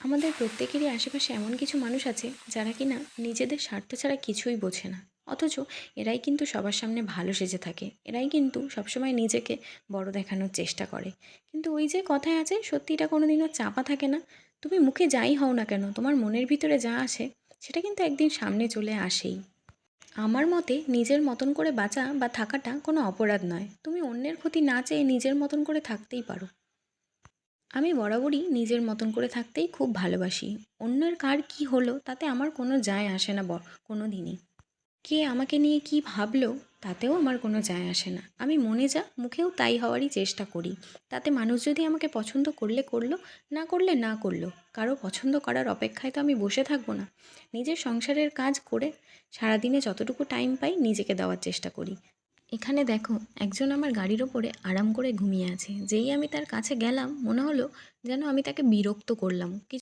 আমাদের প্রত্যেকেরই আশেপাশে এমন কিছু মানুষ আছে যারা কিনা নিজেদের স্বার্থ ছাড়া কিছুই বোঝে না, অথচ এরাই কিন্তু সবার সামনে ভালো সেজে থাকে। এরাই কিন্তু সবসময় নিজেকে বড় দেখানোর চেষ্টা করে। কিন্তু ওই যে কথায় আছে, সত্যিটা কোনোদিনও চাপা থাকে না। তুমি মুখে যাই হও না কেন, তোমার মনের ভিতরে যা আসে সেটা কিন্তু একদিন সামনে চলে আসেই। আমার মতে নিজের মতন করে বাঁচা বা থাকাটা কোনো অপরাধ নয়। তুমি অন্যের ক্ষতি না চেয়ে নিজের মতন করে থাকতেই পারো। আমি বরাবরই নিজের মতন করে থাকতেই খুব ভালোবাসি। অন্যের কার কী হলো তাতে আমার কোনো যায় আসে না কোনো দিনই। কে আমাকে নিয়ে কী ভাবলো তাতেও আমার কোনো যায় আসে না। আমি মনে যা মুখেও তাই হওয়ারই চেষ্টা করি। তাতে মানুষ যদি আমাকে পছন্দ করলে করলো, না করলে না করলো। কারো পছন্দ করার অপেক্ষায় তো আমি বসে থাকবো না। নিজের সংসারের কাজ করে সারাদিনে যতটুকু টাইম পাই নিজেকে দেওয়ার চেষ্টা করি। এখানে দেখো, একজন আমার গাড়ির ওপরে আরাম করে ঘুমিয়ে আছে। যেই আমি তার কাছে গেলাম মনে হলো যেন আমি তাকে বিরক্ত করলাম।